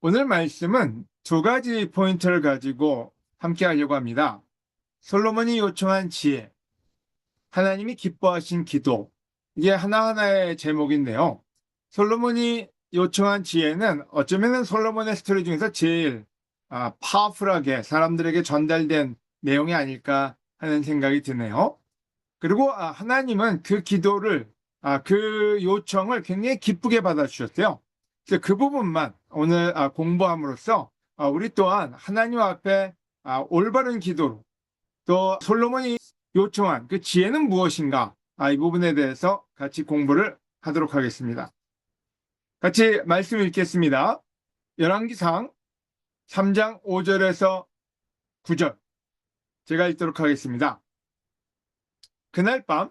오늘 말씀은 두 가지 포인트를 가지고 함께 하려고 합니다. 솔로몬이 요청한 지혜, 하나님이 기뻐하신 기도. 이게 하나하나의 제목인데요. 솔로몬이 요청한 지혜는 어쩌면 솔로몬의 스토리 중에서 제일 파워풀하게 사람들에게 전달된 내용이 아닐까 하는 생각이 드네요. 그리고 하나님은 그 기도를, 그 요청을 굉장히 기쁘게 받아주셨어요. 그래서 그 부분만 오늘 공부함으로써 우리 또한 하나님 앞에 올바른 기도로 또 솔로몬이 요청한 그 지혜는 무엇인가 이 부분에 대해서 같이 공부를 하도록 하겠습니다. 같이 말씀 읽겠습니다. 열왕기상 3장 5절에서 9절 제가 읽도록 하겠습니다. 그날 밤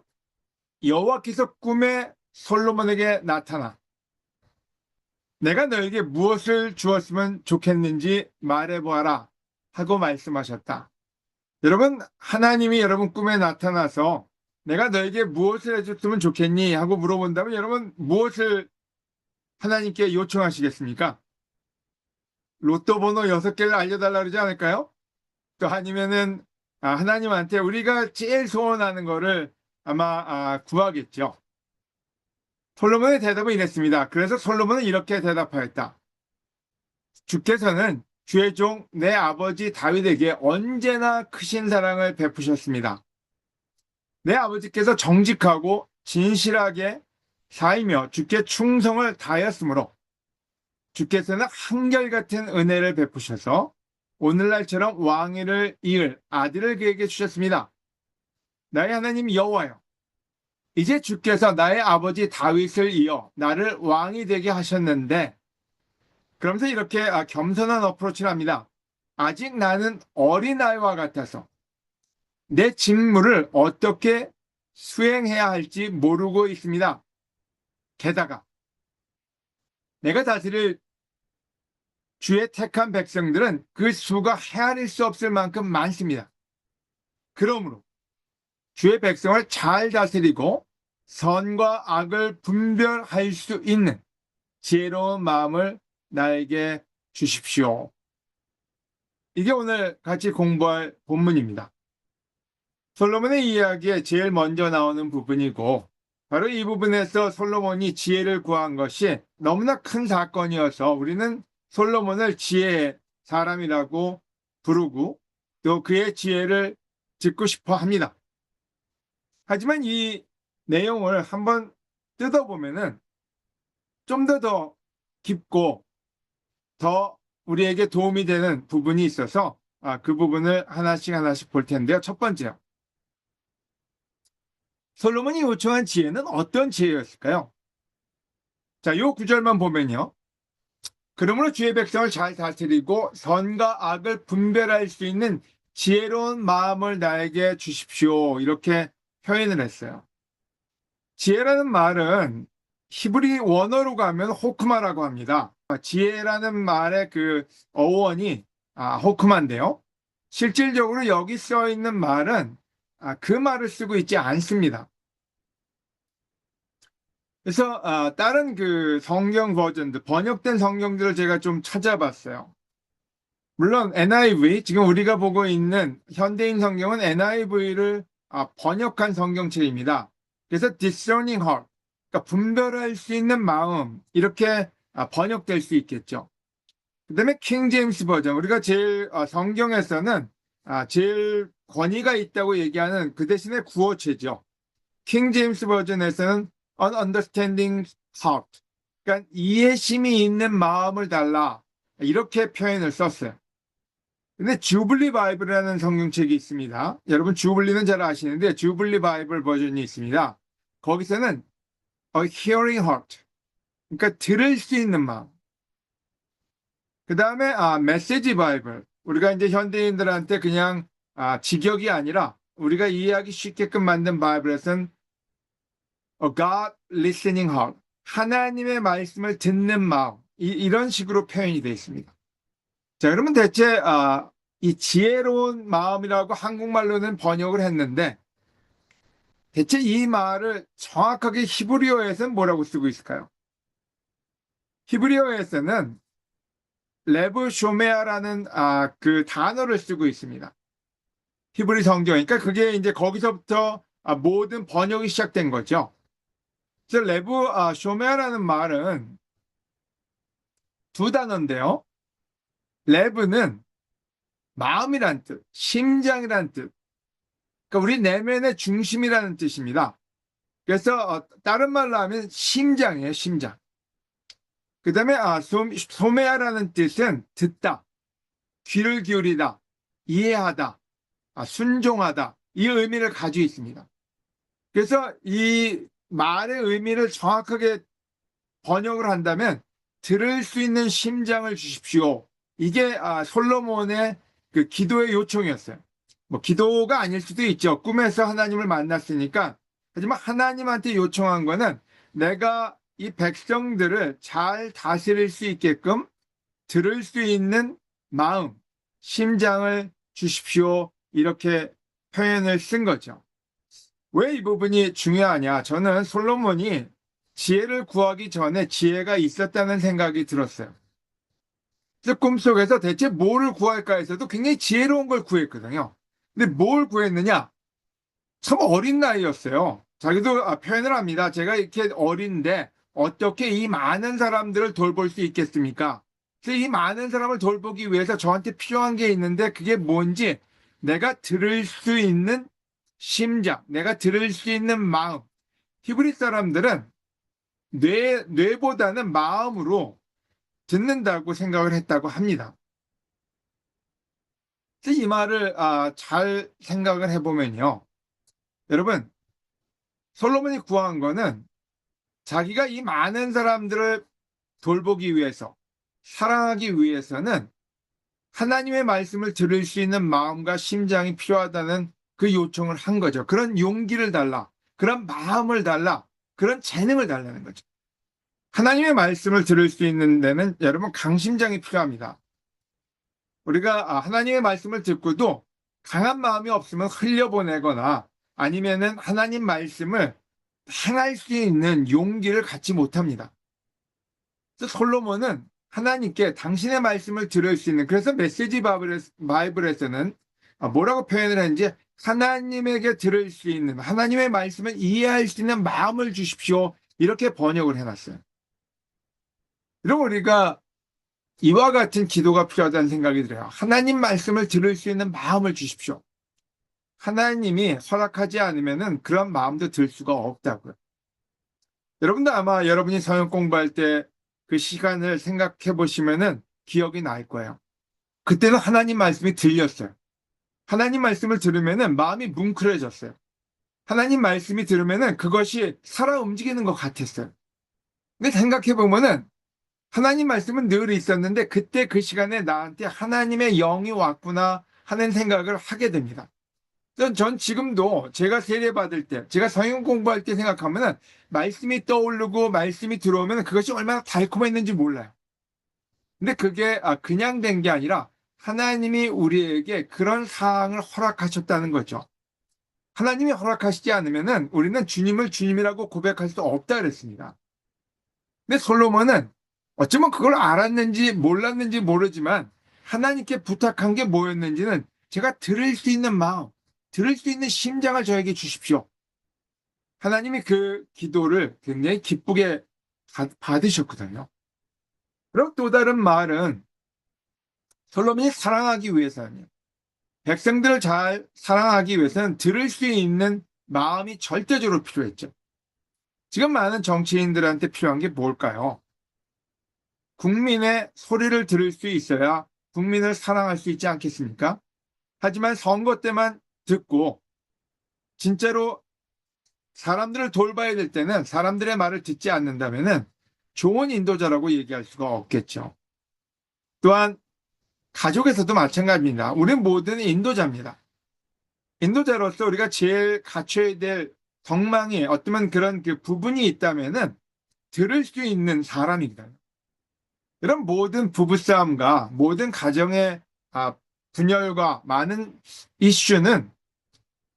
여호와께서 꿈에 솔로몬에게 나타나 내가 너에게 무엇을 주었으면 좋겠는지 말해보아라 하고 말씀하셨다. 여러분, 하나님이 여러분 꿈에 나타나서 내가 너에게 무엇을 해줬으면 좋겠니? 하고 물어본다면 여러분 무엇을 하나님께 요청하시겠습니까? 로또 번호 6개를 알려달라 그러지 않을까요? 또 아니면은 하나님한테 우리가 제일 소원하는 거를 아마 구하겠죠. 솔로몬의 대답은 이랬습니다. 그래서 솔로몬은 이렇게 대답하였다. 주께서는 주의 종 내 아버지 다윗에게 언제나 크신 사랑을 베푸셨습니다. 내 아버지께서 정직하고 진실하게 살며 주께 충성을 다하였으므로 주께서는 한결같은 은혜를 베푸셔서 오늘날처럼 왕위를 이을 아들을 그에게 주셨습니다. 나의 하나님 여호와여, 이제 주께서 나의 아버지 다윗을 이어 나를 왕이 되게 하셨는데 그러면서 이렇게 겸손한 어프로치를 합니다. 아직 나는 어린아이와 같아서 내 직무를 어떻게 수행해야 할지 모르고 있습니다. 게다가 내가 다스릴 주의 택한 백성들은 그 수가 헤아릴 수 없을 만큼 많습니다. 그러므로 주의 백성을 잘 다스리고 선과 악을 분별할 수 있는 지혜로운 마음을 나에게 주십시오. 이게 오늘 같이 공부할 본문입니다. 솔로몬의 이야기에 제일 먼저 나오는 부분이고 바로 이 부분에서 솔로몬이 지혜를 구한 것이 너무나 큰 사건이어서 우리는 솔로몬을 지혜의 사람이라고 부르고 또 그의 지혜를 듣고 싶어 합니다. 하지만 이 내용을 한번 뜯어보면은 좀 더 깊고 더 우리에게 도움이 되는 부분이 있어서 그 부분을 하나씩 볼 텐데요. 첫 번째요. 솔로몬이 요청한 지혜는 어떤 지혜였을까요? 자, 요 구절만 보면요. 그러므로 주의 백성을 잘 다스리고 선과 악을 분별할 수 있는 지혜로운 마음을 나에게 주십시오. 이렇게 표현을 했어요. 지혜라는 말은 히브리 원어로 가면 호크마라고 합니다. 지혜라는 말의 그 어원이 호크마인데요. 실질적으로 여기 써 있는 말은 그 말을 쓰고 있지 않습니다. 그래서 다른 그 성경 버전들, 번역된 성경들을 제가 좀 찾아봤어요. 물론 NIV, 지금 우리가 보고 있는 현대인 성경은 NIV를 번역한 성경책입니다. 그래서 discerning heart, 그러니까 분별할 수 있는 마음, 이렇게 번역될 수 있겠죠. 그 다음에 킹 제임스 버전, 우리가 제일 성경에서는 제일 권위가 있다고 얘기하는 그 대신에 구어체죠. 킹 제임스 버전에서는 an understanding heart, 그러니까 이해심이 있는 마음을 달라 이렇게 표현을 썼어요. 근데 주블리 바이블이라는 성경책이 있습니다. 여러분 주블리는 잘 아시는데 주블리 바이블 버전이 있습니다. 거기서는 a hearing heart, 그러니까 들을 수 있는 마음. 그 다음에 메시지 바이블, 우리가 이제 현대인들한테 그냥 직역이 아니라 우리가 이해하기 쉽게끔 만든 바이블에서는 A God listening heart. 하나님의 말씀을 듣는 마음. 이런 식으로 표현이 되어 있습니다. 자, 그러면 대체 이 지혜로운 마음이라고 한국말로는 번역을 했는데 대체 이 말을 정확하게 히브리어에서는 뭐라고 쓰고 있을까요? 히브리어에서는 레브 쇼메아라는 그 단어를 쓰고 있습니다. 히브리 성경이니까 그게 이제 거기서부터 모든 번역이 시작된 거죠. 그래서 레브 쇼메아라는 말은 두 단어인데요. 레브는 마음이란 뜻, 심장이란 뜻. 그러니까 우리 내면의 중심이라는 뜻입니다. 그래서 다른 말로 하면 심장이에요, 심장. 그 다음에 소메아라는 뜻은 듣다, 귀를 기울이다, 이해하다, 순종하다 이 의미를 가지고 있습니다. 그래서 이 말의 의미를 정확하게 번역을 한다면 들을 수 있는 심장을 주십시오. 이게 솔로몬의 그 기도의 요청이었어요. 뭐 기도가 아닐 수도 있죠. 꿈에서 하나님을 만났으니까. 하지만 하나님한테 요청한 거는 내가 이 백성들을 잘 다스릴 수 있게끔 들을 수 있는 마음, 심장을 주십시오. 이렇게 표현을 쓴 거죠. 왜 이 부분이 중요하냐? 저는 솔로몬이 지혜를 구하기 전에 지혜가 있었다는 생각이 들었어요. 그래서 꿈속에서 대체 뭐를 구할까 해서도 굉장히 지혜로운 걸 구했거든요. 근데 뭘 구했느냐? 참 어린 나이였어요. 자기도 표현을 합니다. 제가 이렇게 어린데 어떻게 이 많은 사람들을 돌볼 수 있겠습니까? 그래서 이 많은 사람을 돌보기 위해서 저한테 필요한 게 있는데 그게 뭔지 내가 들을 수 있는 심장, 내가 들을 수 있는 마음. 히브리 사람들은 뇌보다는 마음으로 듣는다고 생각을 했다고 합니다. 그래서 이 말을 잘 생각을 해보면요. 여러분, 솔로몬이 구한 거는 자기가 이 많은 사람들을 돌보기 위해서, 사랑하기 위해서는 하나님의 말씀을 들을 수 있는 마음과 심장이 필요하다는 그 요청을 한 거죠. 그런 용기를 달라, 그런 마음을 달라, 그런 재능을 달라는 거죠. 하나님의 말씀을 들을 수 있는 데는 여러분 강심장이 필요합니다. 우리가 하나님의 말씀을 듣고도 강한 마음이 없으면 흘려보내거나 아니면은 하나님 말씀을 행할 수 있는 용기를 갖지 못합니다. 그래서 솔로몬은 하나님께 당신의 말씀을 들을 수 있는 그래서 메시지 바이블에서는 뭐라고 표현을 했는지 하나님에게 들을 수 있는 하나님의 말씀을 이해할 수 있는 마음을 주십시오. 이렇게 번역을 해놨어요. 그럼 우리가 이와 같은 기도가 필요하다는 생각이 들어요. 하나님 말씀을 들을 수 있는 마음을 주십시오. 하나님이 허락하지 않으면 그런 마음도 들 수가 없다고요. 여러분도 아마 여러분이 성경 공부할 때 그 시간을 생각해 보시면은 기억이 날 거예요. 그때는 하나님 말씀이 들렸어요. 하나님 말씀을 들으면은 마음이 뭉클해졌어요. 하나님 말씀이 들으면은 그것이 살아 움직이는 것 같았어요. 근데 생각해 보면은 하나님 말씀은 늘 있었는데 그때 그 시간에 나한테 하나님의 영이 왔구나 하는 생각을 하게 됩니다. 전 지금도 제가 세례받을 때, 제가 성경 공부할 때 생각하면은 말씀이 떠오르고 말씀이 들어오면 그것이 얼마나 달콤했는지 몰라요. 근데 그게 그냥 된 게 아니라 하나님이 우리에게 그런 사항을 허락하셨다는 거죠. 하나님이 허락하시지 않으면은 우리는 주님을 주님이라고 고백할 수 없다 그랬습니다. 근데 솔로몬은 어쩌면 그걸 알았는지 몰랐는지 모르지만 하나님께 부탁한 게 뭐였는지는 제가 들을 수 있는 마음, 들을 수 있는 심장을 저에게 주십시오. 하나님이 그 기도를 굉장히 기쁘게 받으셨거든요. 그럼 또 다른 말은 솔로몬이 사랑하기 위해서는 백성들을 잘 사랑하기 위해서는 들을 수 있는 마음이 절대적으로 필요했죠. 지금 많은 정치인들한테 필요한 게 뭘까요? 국민의 소리를 들을 수 있어야 국민을 사랑할 수 있지 않겠습니까? 하지만 선거 때만 듣고 진짜로 사람들을 돌봐야 될 때는 사람들의 말을 듣지 않는다면 좋은 인도자라고 얘기할 수가 없겠죠. 또한 가족에서도 마찬가지입니다. 우리는 모든 인도자입니다. 인도자로서 우리가 제일 갖춰야 될 덕망이 어떤 그런 그 부분이 있다면은 들을 수 있는 사람입니다. 이런 모든 부부싸움과 모든 가정의 분열과 많은 이슈는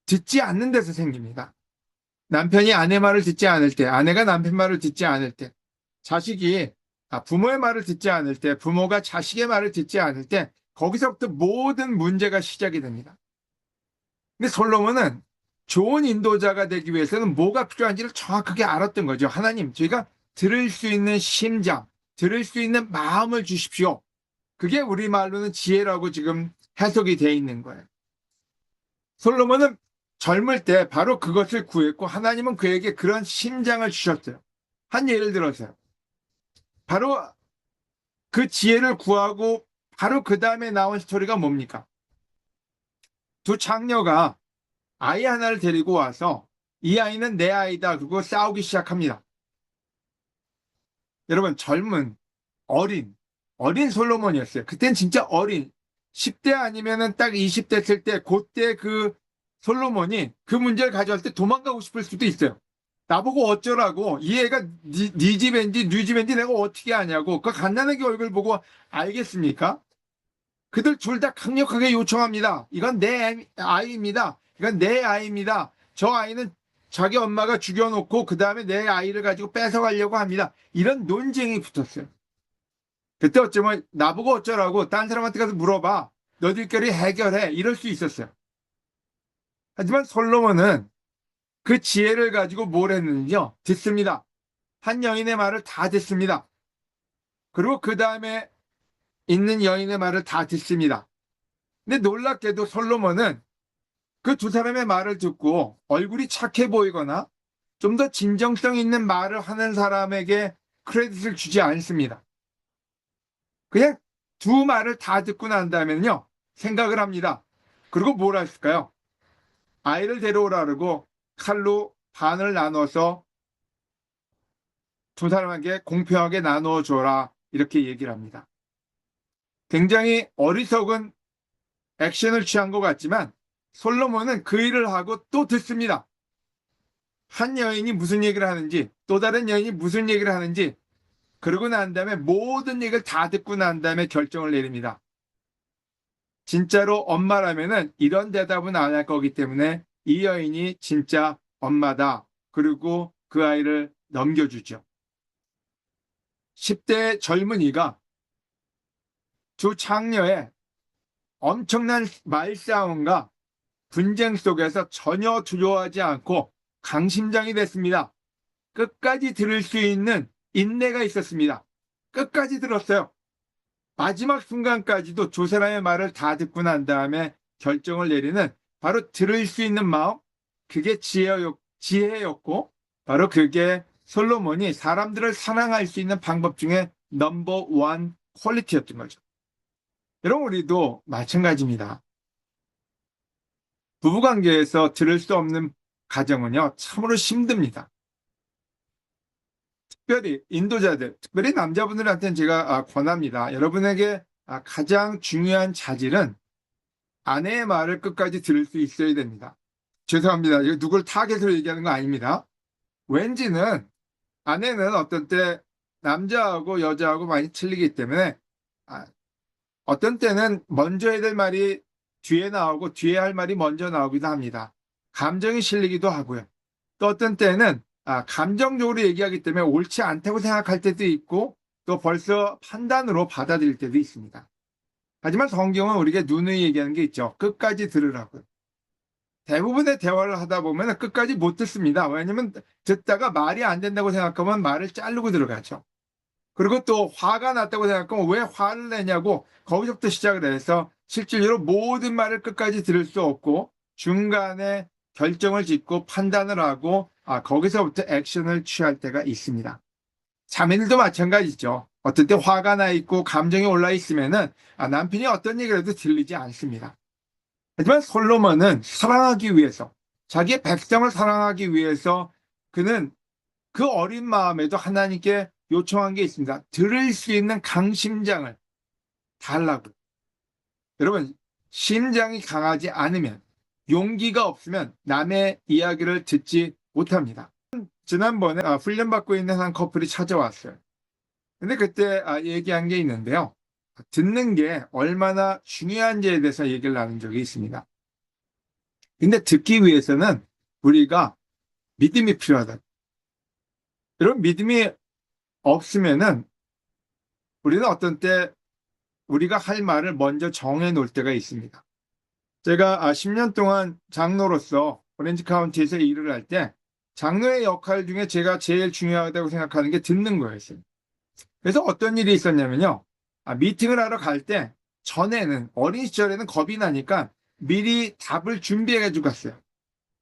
듣지 않는 데서 생깁니다. 남편이 아내 말을 듣지 않을 때, 아내가 남편 말을 듣지 않을 때, 자식이 부모의 말을 듣지 않을 때, 부모가 자식의 말을 듣지 않을 때, 거기서부터 모든 문제가 시작이 됩니다. 근데 솔로몬은 좋은 인도자가 되기 위해서는 뭐가 필요한지를 정확하게 알았던 거죠. 하나님, 저희가 들을 수 있는 심장, 들을 수 있는 마음을 주십시오. 그게 우리말로는 지혜라고 지금 해석이 되어 있는 거예요. 솔로몬은 젊을 때 바로 그것을 구했고 하나님은 그에게 그런 심장을 주셨어요. 한 예를 들어서요. 바로 그 지혜를 구하고 바로 그 다음에 나온 스토리가 뭡니까? 두 장녀가 아이 하나를 데리고 와서 이 아이는 내 아이다. 그리고 싸우기 시작합니다. 여러분, 어린 솔로몬이었어요. 그땐 진짜 어린, 10대 아니면은 딱 20대 됐을 때, 그때 그 솔로몬이 그 문제를 가져왔을 때 도망가고 싶을 수도 있어요. 나보고 어쩌라고, 이 애가 네 집인지, 네 집인지 내가 어떻게 아냐고, 그 간단하게 얼굴 보고 알겠습니까? 그들 둘 다 강력하게 요청합니다. 이건 내 아이입니다. 이건 내 아이입니다. 저 아이는 자기 엄마가 죽여놓고 그 다음에 내 아이를 가지고 뺏어가려고 합니다. 이런 논쟁이 붙었어요. 그때 어쩌면 나보고 어쩌라고 딴 사람한테 가서 물어봐. 너들끼리 해결해. 이럴 수 있었어요. 하지만 솔로몬은 그 지혜를 가지고 뭘 했는지요? 듣습니다. 한 여인의 말을 다 듣습니다. 그리고 그 다음에 있는 여인의 말을 다 듣습니다. 근데 놀랍게도 솔로몬은 그 두 사람의 말을 듣고 얼굴이 착해 보이거나 좀 더 진정성 있는 말을 하는 사람에게 크레딧을 주지 않습니다. 그냥 두 말을 다 듣고 난 다음에는요, 생각을 합니다. 그리고 뭘 했을까요? 아이를 데려오라 그러고 칼로 반을 나눠서 두 사람에게 공평하게 나누어 줘라. 이렇게 얘기를 합니다. 굉장히 어리석은 액션을 취한 것 같지만 솔로몬은 그 일을 하고 또 듣습니다. 한 여인이 무슨 얘기를 하는지, 또 다른 여인이 무슨 얘기를 하는지, 그러고 난 다음에 모든 얘기를 다 듣고 난 다음에 결정을 내립니다. 진짜로 엄마라면은 이런 대답은 안 할 거기 때문에 이 여인이 진짜 엄마다. 그리고 그 아이를 넘겨주죠. 10대 젊은이가 두 창녀의 엄청난 말싸움과 분쟁 속에서 전혀 두려워하지 않고 강심장이 됐습니다. 끝까지 들을 수 있는 인내가 있었습니다. 끝까지 들었어요. 마지막 순간까지도 두 사람의 말을 다 듣고 난 다음에 결정을 내리는 바로 들을 수 있는 마음, 그게 지혜였고, 바로 그게 솔로몬이 사람들을 사랑할 수 있는 방법 중에 넘버 원 퀄리티였던 거죠. 여러분, 우리도 마찬가지입니다. 부부관계에서 들을 수 없는 가정은요, 참으로 힘듭니다. 특별히 인도자들, 특별히 남자분들한테는 제가 권합니다. 여러분에게 가장 중요한 자질은 아내의 말을 끝까지 들을 수 있어야 됩니다. 죄송합니다. 이거 누굴 타겟으로 얘기하는 거 아닙니다. 왠지는 아내는 어떤 때 남자하고 여자하고 많이 틀리기 때문에 어떤 때는 먼저 해야 될 말이 뒤에 나오고 뒤에 할 말이 먼저 나오기도 합니다. 감정이 실리기도 하고요. 또 어떤 때는 감정적으로 얘기하기 때문에 옳지 않다고 생각할 때도 있고 또 벌써 판단으로 받아들일 때도 있습니다. 하지만 성경은 우리에게 누누이 얘기하는 게 있죠. 끝까지 들으라고요. 대부분의 대화를 하다 보면 끝까지 못 듣습니다. 왜냐하면 듣다가 말이 안 된다고 생각하면 말을 자르고 들어가죠. 그리고 또 화가 났다고 생각하면 왜 화를 내냐고 거기서부터 시작을 해서 실질적으로 모든 말을 끝까지 들을 수 없고 중간에 결정을 짓고 판단을 하고 거기서부터 액션을 취할 때가 있습니다. 자매들도 마찬가지죠. 어떤 때 화가 나 있고 감정이 올라 있으면은 남편이 어떤 얘기를 해도 들리지 않습니다. 하지만 솔로몬은 사랑하기 위해서 자기의 백성을 사랑하기 위해서 그는 그 어린 마음에도 하나님께 요청한 게 있습니다. 들을 수 있는 강심장을 달라고. 여러분, 심장이 강하지 않으면 용기가 없으면 남의 이야기를 듣지 못합니다. 지난번에 훈련받고 있는 한 커플이 찾아왔어요. 근데 그때 얘기한 게 있는데요. 듣는 게 얼마나 중요한지에 대해서 얘기를 나눈 적이 있습니다. 근데 듣기 위해서는 우리가 믿음이 필요하다. 여러분, 믿음이 없으면은 우리는 어떤 때 우리가 할 말을 먼저 정해 놓을 때가 있습니다. 제가 10년 동안 장로로서 오렌지 카운티에서 일을 할 때 장로의 역할 중에 제가 제일 중요하다고 생각하는 게 듣는 거였어요. 그래서 어떤 일이 있었냐면요. 미팅을 하러 갈 때 전에는 어린 시절에는 겁이 나니까 미리 답을 준비해가지고 갔어요.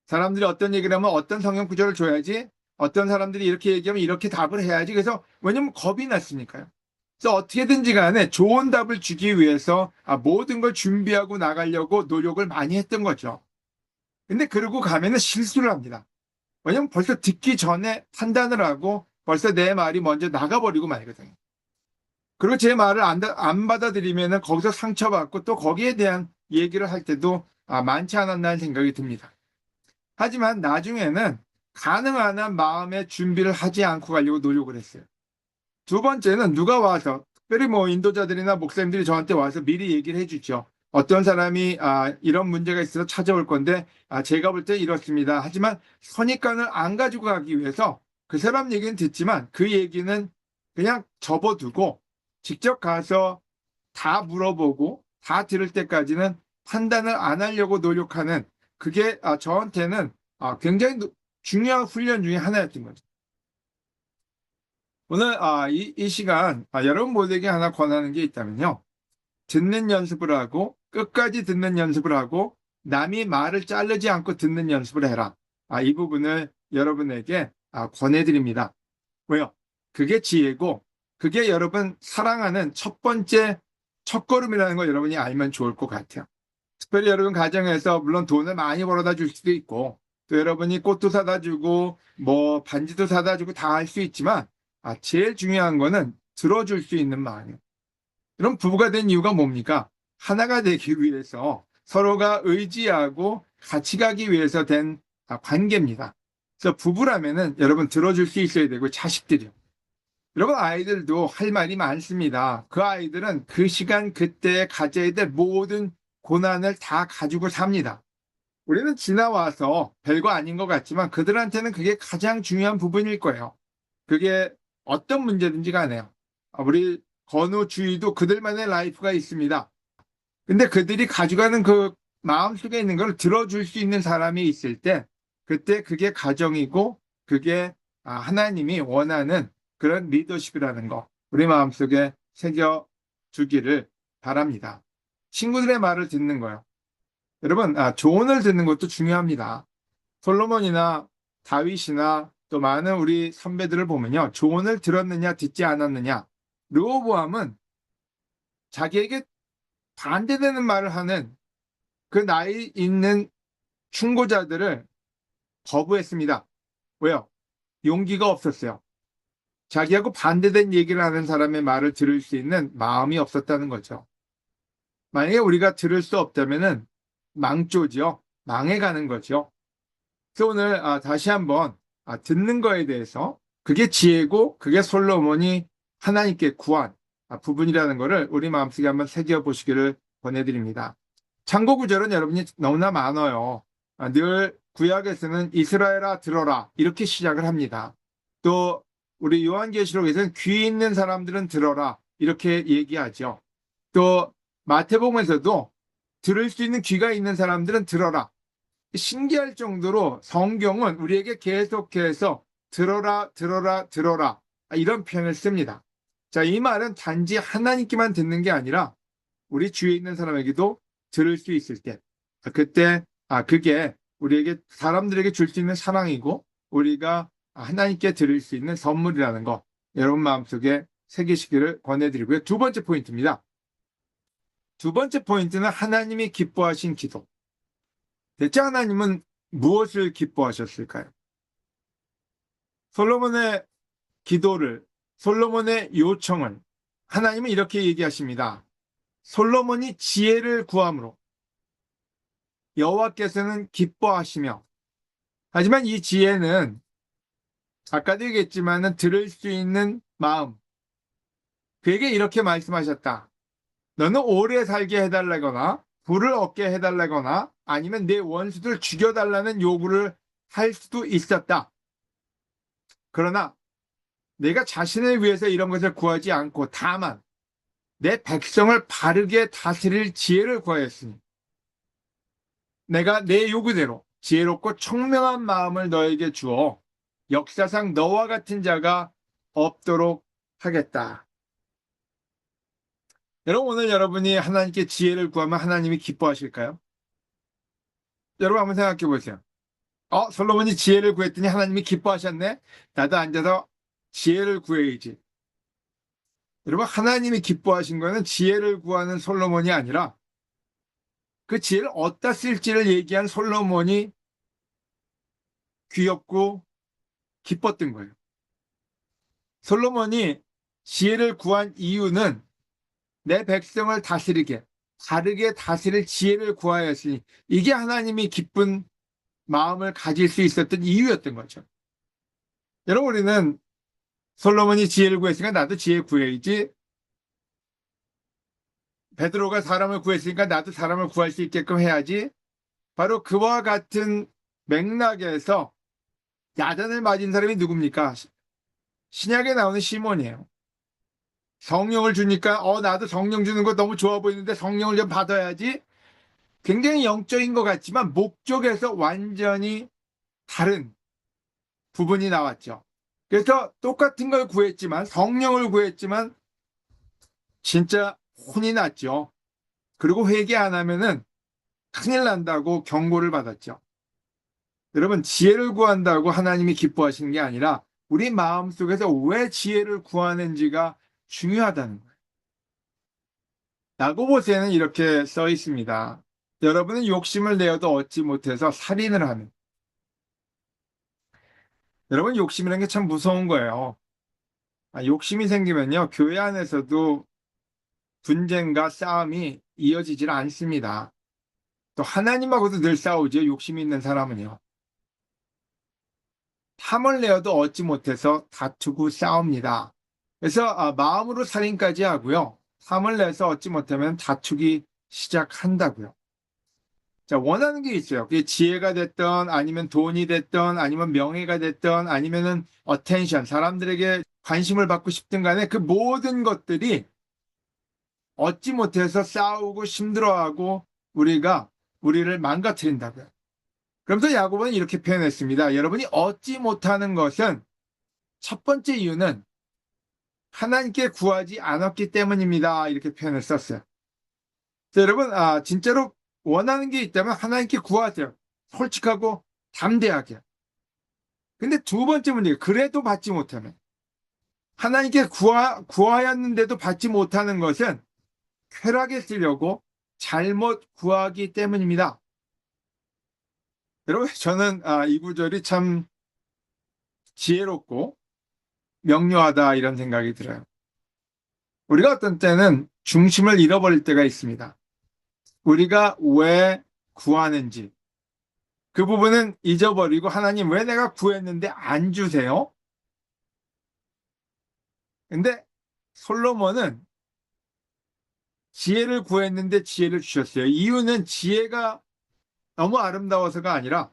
사람들이 어떤 얘기를 하면 어떤 성경 구절을 줘야지, 어떤 사람들이 이렇게 얘기하면 이렇게 답을 해야지. 그래서 왜냐면 겁이 났으니까요. 그래서 어떻게든지 간에 좋은 답을 주기 위해서 모든 걸 준비하고 나가려고 노력을 많이 했던 거죠. 근데 그러고 가면은 실수를 합니다. 왜냐면 벌써 듣기 전에 판단을 하고 벌써 내 말이 먼저 나가버리고 말거든요. 그리고 제 말을 안 받아들이면은 거기서 상처받고 또 거기에 대한 얘기를 할 때도 많지 않았나 하는 생각이 듭니다. 하지만 나중에는 가능한 한 마음의 준비를 하지 않고 가려고 노력을 했어요. 두 번째는 누가 와서, 특별히 뭐 인도자들이나 목사님들이 저한테 와서 미리 얘기를 해주죠. 어떤 사람이 이런 문제가 있어서 찾아올 건데 제가 볼 때 이렇습니다. 하지만 선입관을 안 가지고 가기 위해서 그 사람 얘기는 듣지만 그 얘기는 그냥 접어두고 직접 가서 다 물어보고 다 들을 때까지는 판단을 안 하려고 노력하는, 그게 저한테는 굉장히 중요한 훈련 중에 하나였던 거죠. 오늘 이 시간 여러분 모두에게 하나 권하는 게 있다면요. 듣는 연습을 하고 끝까지 듣는 연습을 하고 남이 말을 자르지 않고 듣는 연습을 해라. 이 부분을 여러분에게 권해드립니다. 왜요? 그게 지혜고 그게 여러분 사랑하는 첫 번째 첫걸음이라는 걸 여러분이 알면 좋을 것 같아요. 특별히 여러분 가정에서 물론 돈을 많이 벌어다 줄 수도 있고 또 여러분이 꽃도 사다 주고 뭐 반지도 사다 주고 다 할 수 있지만 제일 중요한 거는 들어줄 수 있는 마음이에요. 그럼 부부가 된 이유가 뭡니까? 하나가 되기 위해서 서로가 의지하고 같이 가기 위해서 된 관계입니다. 그래서 부부라면은 여러분 들어줄 수 있어야 되고 자식들이요. 여러분 아이들도 할 말이 많습니다. 그 아이들은 그 시간 그때 가져야 될 모든 고난을 다 가지고 삽니다. 우리는 지나와서 별거 아닌 것 같지만 그들한테는 그게 가장 중요한 부분일 거예요. 그게 어떤 문제든지 간에요. 우리 건우 주위도 그들만의 라이프가 있습니다. 근데 그들이 가져가는 그 마음속에 있는 걸 들어줄 수 있는 사람이 있을 때 그때 그게 가정이고 그게 하나님이 원하는 그런 리더십이라는 거 우리 마음속에 새겨주기를 바랍니다. 친구들의 말을 듣는 거요. 여러분, 조언을 듣는 것도 중요합니다. 솔로몬이나 다윗이나 또 많은 우리 선배들을 보면요. 조언을 들었느냐, 듣지 않았느냐. 르호보암은 자기에게 반대되는 말을 하는 그 나이 있는 충고자들을 거부했습니다. 왜요? 용기가 없었어요. 자기하고 반대된 얘기를 하는 사람의 말을 들을 수 있는 마음이 없었다는 거죠. 만약에 우리가 들을 수 없다면은 망조지요. 망해가는 거죠. 그래서 오늘 다시 한번 듣는 거에 대해서 그게 지혜고 그게 솔로몬이 하나님께 구한 부분이라는 것을 우리 마음속에 한번 새겨보시기를 권해드립니다. 참고 구절은 여러분이 너무나 많아요. 늘 구약에서는 이스라엘아 들어라 이렇게 시작을 합니다. 또 우리 요한계시록에서는 귀 있는 사람들은 들어라 이렇게 얘기하죠. 또 마태복음에서도 들을 수 있는 귀가 있는 사람들은 들어라. 신기할 정도로 성경은 우리에게 계속해서 들어라, 들어라, 들어라 이런 표현을 씁니다. 자, 이 말은 단지 하나님께만 듣는 게 아니라 우리 주위에 있는 사람에게도 들을 수 있을 때 그때 그게 우리에게 사람들에게 줄 수 있는 사랑이고 우리가 하나님께 드릴 수 있는 선물이라는 거 여러분 마음속에 새기시기를 권해드리고요. 두 번째 포인트입니다. 두 번째 포인트는 하나님이 기뻐하신 기도. 대체 하나님은 무엇을 기뻐하셨을까요? 솔로몬의 기도를, 솔로몬의 요청을 하나님은 이렇게 얘기하십니다. 솔로몬이 지혜를 구함으로 여호와께서는 기뻐하시며, 하지만 이 지혜는 아까도 얘기했지만은 들을 수 있는 마음, 그에게 이렇게 말씀하셨다. 너는 오래 살게 해달라거나 부를 얻게 해달라거나 아니면 내 원수들 죽여달라는 요구를 할 수도 있었다. 그러나 내가 자신을 위해서 이런 것을 구하지 않고 다만 내 백성을 바르게 다스릴 지혜를 구하였으니 내가 내 요구대로 지혜롭고 총명한 마음을 너에게 주어 역사상 너와 같은 자가 없도록 하겠다. 여러분, 오늘 여러분이 하나님께 지혜를 구하면 하나님이 기뻐하실까요? 여러분 한번 생각해 보세요. 솔로몬이 지혜를 구했더니 하나님이 기뻐하셨네? 나도 앉아서 지혜를 구해야지. 여러분, 하나님이 기뻐하신 거는 지혜를 구하는 솔로몬이 아니라 그 지혜를 어디다 쓸지를 얘기한 솔로몬이 귀엽고 기뻤던 거예요. 솔로몬이 지혜를 구한 이유는 내 백성을 다스리게, 바르게 다스릴 지혜를 구하였으니 이게 하나님이 기쁜 마음을 가질 수 있었던 이유였던 거죠. 여러분, 우리는 솔로몬이 지혜를 구했으니까 나도 지혜 구해야지. 베드로가 사람을 구했으니까 나도 사람을 구할 수 있게끔 해야지. 바로 그와 같은 맥락에서 야단을 맞은 사람이 누굽니까? 신약에 나오는 시몬이에요. 성령을 주니까 나도 성령 주는 거 너무 좋아 보이는데 성령을 좀 받아야지. 굉장히 영적인 것 같지만 목적에서 완전히 다른 부분이 나왔죠. 그래서 똑같은 걸 구했지만 성령을 구했지만 진짜 혼이 났죠. 그리고 회개 안 하면은 큰일 난다고 경고를 받았죠. 여러분, 지혜를 구한다고 하나님이 기뻐하시는 게 아니라 우리 마음속에서 왜 지혜를 구하는지가 중요하다는 거예요. 야고보서에는 이렇게 써 있습니다. 여러분은 욕심을 내어도 얻지 못해서 살인을 하는. 여러분, 욕심이라는 게 참 무서운 거예요. 욕심이 생기면요, 교회 안에서도 분쟁과 싸움이 이어지질 않습니다. 또 하나님하고도 늘 싸우죠, 욕심이 있는 사람은요. 탐을 내어도 얻지 못해서 다투고 싸웁니다. 그래서 마음으로 살인까지 하고요. 탐을 내서 얻지 못하면 다투기 시작한다고요. 자, 원하는 게 있어요. 그게 지혜가 됐던, 아니면 돈이 됐던, 아니면 명예가 됐던, 아니면은 어텐션, 사람들에게 관심을 받고 싶든 간에 그 모든 것들이 얻지 못해서 싸우고 힘들어하고 우리를 망가뜨린다고요. 그러면서 야고보는 이렇게 표현했습니다. 여러분이 얻지 못하는 것은 첫 번째 이유는 하나님께 구하지 않았기 때문입니다. 이렇게 표현을 썼어요. 자, 여러분, 진짜로 원하는 게 있다면 하나님께 구하세요. 솔직하고 담대하게. 근데 두 번째 문제, 그래도 받지 못하면. 하나님께 구하였는데도 받지 못하는 것은 쾌락에 쓰려고 잘못 구하기 때문입니다. 여러분, 저는 이 구절이 참 지혜롭고 명료하다 이런 생각이 들어요. 우리가 어떤 때는 중심을 잃어버릴 때가 있습니다. 우리가 왜 구하는지 그 부분은 잊어버리고 하나님 왜 내가 구했는데 안 주세요? 근데 솔로몬은 지혜를 구했는데 지혜를 주셨어요. 이유는 지혜가 너무 아름다워서가 아니라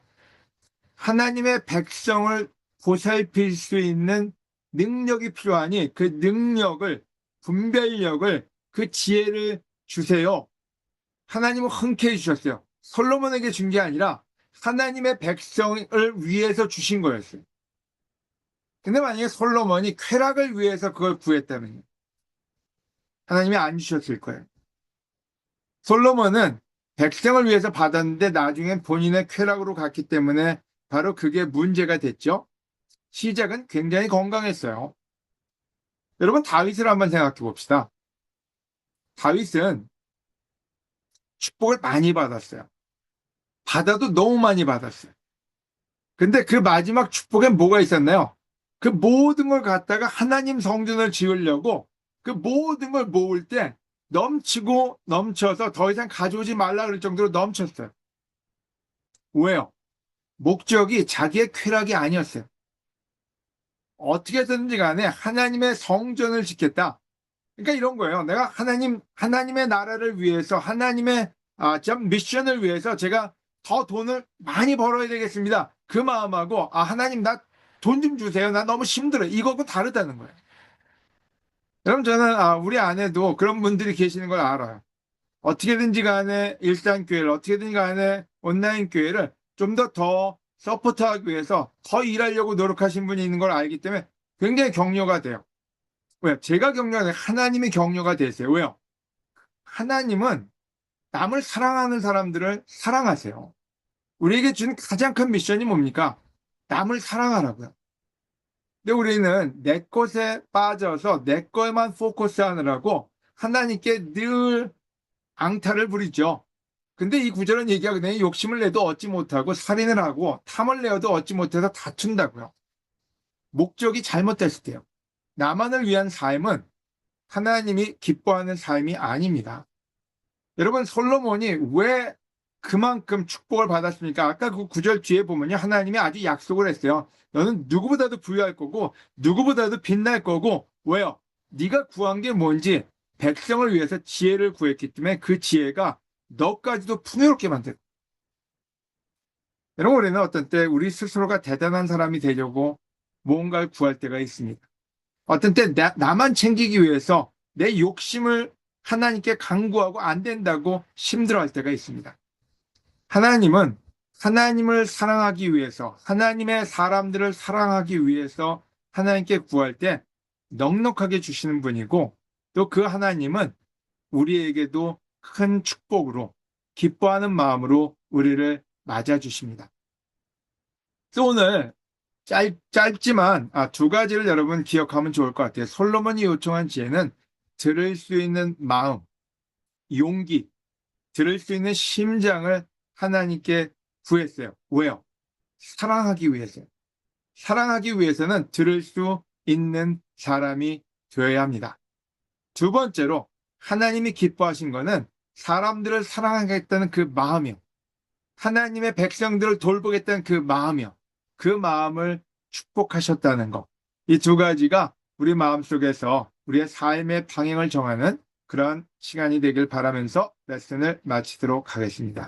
하나님의 백성을 보살필 수 있는 능력이 필요하니 그 능력을, 분별력을, 그 지혜를 주세요. 하나님은 흔쾌히 주셨어요. 솔로몬에게 준 게 아니라 하나님의 백성을 위해서 주신 거였어요. 근데 만약에 솔로몬이 쾌락을 위해서 그걸 구했다면 하나님이 안 주셨을 거예요. 솔로몬은 백성을 위해서 받았는데 나중엔 본인의 쾌락으로 갔기 때문에 바로 그게 문제가 됐죠. 시작은 굉장히 건강했어요. 여러분, 다윗을 한번 생각해 봅시다. 다윗은 축복을 많이 받았어요. 받아도 너무 많이 받았어요. 근데 그 마지막 축복엔 뭐가 있었나요? 그 모든 걸 갖다가 하나님 성전을 지으려고 그 모든 걸 모을 때 넘치고 넘쳐서 더 이상 가져오지 말라 그럴 정도로 넘쳤어요. 왜요? 목적이 자기의 쾌락이 아니었어요. 어떻게든지 간에 하나님의 성전을 짓겠다. 그러니까 이런 거예요. 내가 하나님의 나라를 위해서, 하나님의 좀 미션을 위해서 제가 더 돈을 많이 벌어야 되겠습니다. 그 마음하고, 하나님 나 돈 좀 주세요. 나 너무 힘들어. 이거하고 다르다는 거예요. 여러분, 저는 우리 안에도 그런 분들이 계시는 걸 알아요. 어떻게든지 간에 일상교회를, 어떻게든지 간에 온라인 교회를 좀 더 서포트하기 위해서 더 일하려고 노력하신 분이 있는 걸 알기 때문에 굉장히 격려가 돼요. 왜요? 제가 격려가 돼요. 하나님이 격려가 되세요. 왜요? 하나님은 남을 사랑하는 사람들을 사랑하세요. 우리에게 준 가장 큰 미션이 뭡니까? 남을 사랑하라고요. 근데 우리는 내 것에 빠져서 내 것만 포커스하느라고 하나님께 늘 앙탈을 부리죠. 근데 이 구절은 얘기하거든요. 욕심을 내도 얻지 못하고 살인을 하고 탐을 내어도 얻지 못해서 다툰다고요. 목적이 잘못됐을 때요. 나만을 위한 삶은 하나님이 기뻐하는 삶이 아닙니다. 여러분, 솔로몬이 왜 그만큼 축복을 받았습니까? 아까 그 구절 뒤에 보면요. 하나님이 아주 약속을 했어요. 너는 누구보다도 부유할 거고 누구보다도 빛날 거고. 왜요? 네가 구한 게 뭔지 백성을 위해서 지혜를 구했기 때문에 그 지혜가 너까지도 풍요롭게 만들. 여러분, 우리는 어떤 때 우리 스스로가 대단한 사람이 되려고 무언가를 구할 때가 있습니다. 어떤 때 나만 챙기기 위해서 내 욕심을 하나님께 간구하고 안 된다고 힘들어할 때가 있습니다. 하나님은 하나님을 사랑하기 위해서, 하나님의 사람들을 사랑하기 위해서 하나님께 구할 때 넉넉하게 주시는 분이고, 또 그 하나님은 우리에게도 큰 축복으로 기뻐하는 마음으로 우리를 맞아주십니다. 그래서 오늘 짧지만 두 가지를 여러분 기억하면 좋을 것 같아요. 솔로몬이 요청한 지혜는 들을 수 있는 마음, 용기, 들을 수 있는 심장을 하나님께 구했어요. 왜요? 사랑하기 위해서요. 사랑하기 위해서는 들을 수 있는 사람이 되어야 합니다. 두 번째로 하나님이 기뻐하신 것은 사람들을 사랑하겠다는 그 마음이요. 하나님의 백성들을 돌보겠다는 그 마음이요. 그 마음을 축복하셨다는 것. 이 두 가지가 우리 마음속에서 우리의 삶의 방향을 정하는 그런 시간이 되길 바라면서 레슨을 마치도록 하겠습니다.